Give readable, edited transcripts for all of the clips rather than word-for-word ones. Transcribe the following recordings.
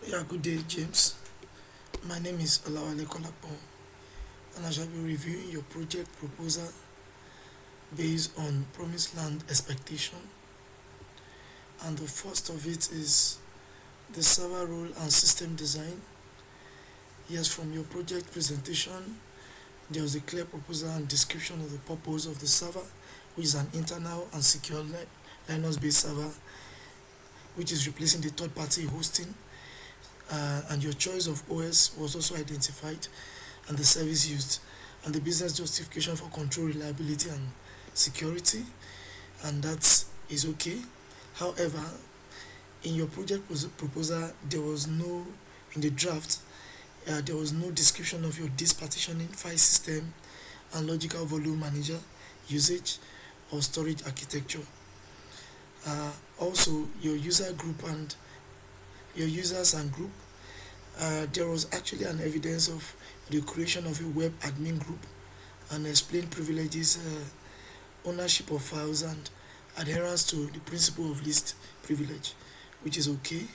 Yeah, good day, James. My name is Olawale Kolakpon, and I shall be reviewing your project proposal based on promised land expectation. And the first of it is the server role and system design. Yes, from your project presentation, there was a clear proposal and description of the purpose of the server, which is an internal and secure Linux-based server, which is replacing the third-party hosting. And your choice of OS was also identified, and the service used, and the business justification for control, reliability, and security, and that is okay. However, in your project proposal, there was no, in the draft, there was no description of your disk partitioning, file system, and logical volume manager usage or storage architecture. Also, your user group and your users and group, there was actually an evidence of the creation of a web admin group and explained privileges, ownership of files, and adherence to the principle of least privilege, which is okay.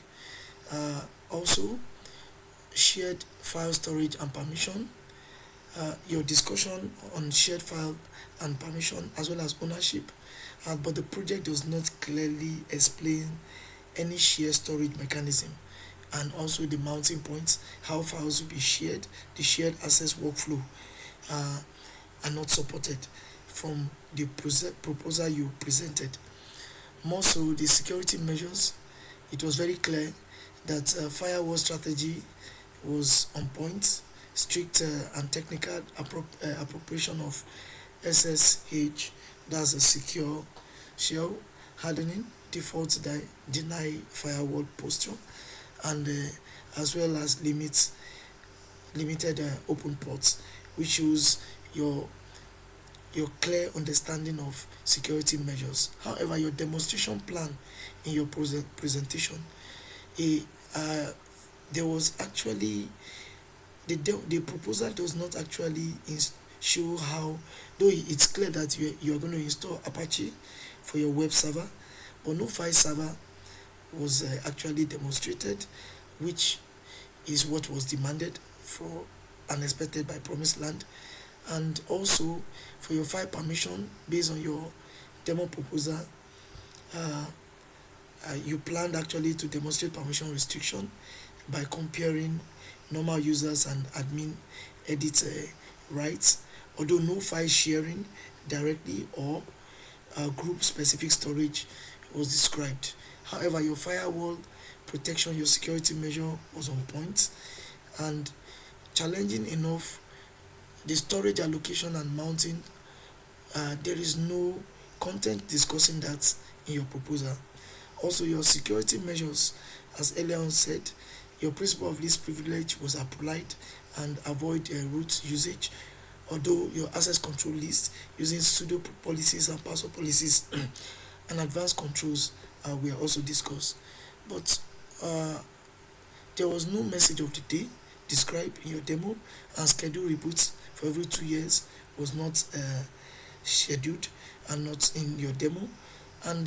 Also, shared file storage and permission. Your discussion on shared file and permission as well as ownership, but the project does not clearly explain any shared storage mechanism, and also the mounting points, how files will be shared, the shared access workflow are not supported from the proposal you presented. More so, the security measures, it was very clear that firewall strategy was on point, strict and technical appropriation of SSH, that's a secure shell hardening, default deny firewall posture, and as well as limited open ports, which shows your clear understanding of security measures. However, your demonstration plan in your presentation, there was actually the proposal does not actually show how, though it's clear that you're going to install Apache for your web server, but no file server was actually demonstrated, which is what was demanded for and expected by Promised Land. And also for your file permission, based on your demo proposal, you planned actually to demonstrate permission restriction by comparing normal users and admin edit rights, although no file sharing directly or group specific storage was described. However, your firewall protection, your security measure was on point, and challenging enough, the storage allocation and mounting, there is no content discussing that in your proposal. Also, your security measures, as earlier on said, your principle of least privilege was applied and avoid root usage, although your access control list using sudo policies and password policies and advanced controls were also discussed. But there was no message of the day described in your demo, and schedule reboots for every 2 years was not scheduled and not in your demo. And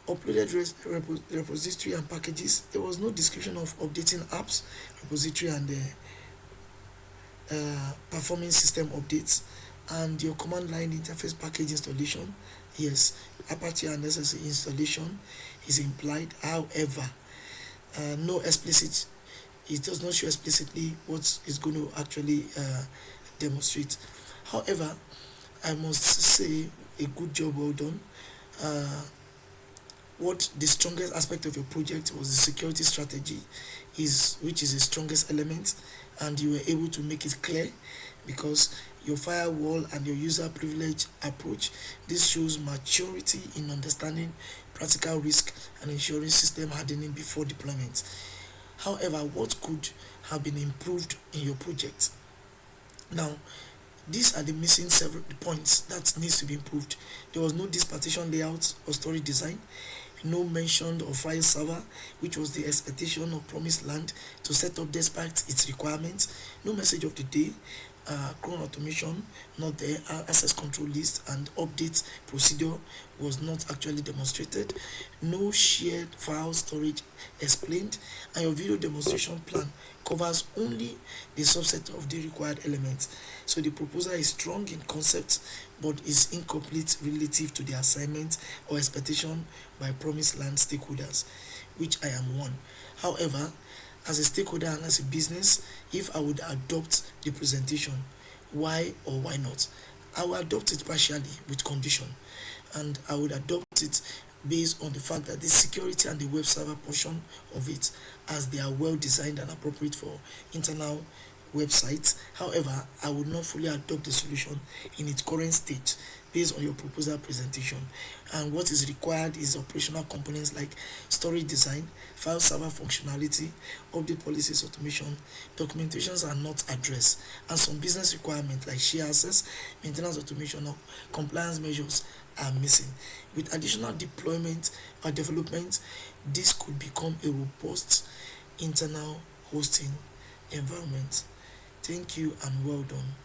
uploaded repository and packages, there was no description of updating apps repository and performing system updates, and your command line interface package installation. Yes, Apache and SSH installation is implied. However, no explicit, it does not show explicitly what is going to actually demonstrate. However, I must say a good job, well done. What the strongest aspect of your project was the security strategy, which is the strongest element, and you were able to make it clear because your firewall and your user privilege approach, this shows maturity in understanding practical risk and ensuring system hardening before deployment. However, what could have been improved in your project? Now, these are the missing several points that needs to be improved. There was no disk partition layout or storage design, no mention of file server, which was the expectation of Promised Land to set up despite its requirements, no message of the day cron automation not there, access control list and update procedure was not actually demonstrated, no shared file storage explained, and your video demonstration plan covers only the subset of the required elements. So the proposal is strong in concept but is incomplete relative to the assignment or expectation by promised land stakeholders, which I am one. However, as a stakeholder and as a business, if I would adopt the presentation, why or why not? I will adopt it partially with condition, and I would adopt it based on the fact that the security and the web server portion of it, as they are well designed and appropriate for internal websites. However, I would not fully adopt the solution in its current state based on your proposal presentation. And what is required is operational components like storage design, file server functionality, update policies automation. Documentations are not addressed, and some business requirements like share access, maintenance automation, or compliance measures are missing. With additional deployment or development, this could become a robust internal hosting environment. Thank you and well done.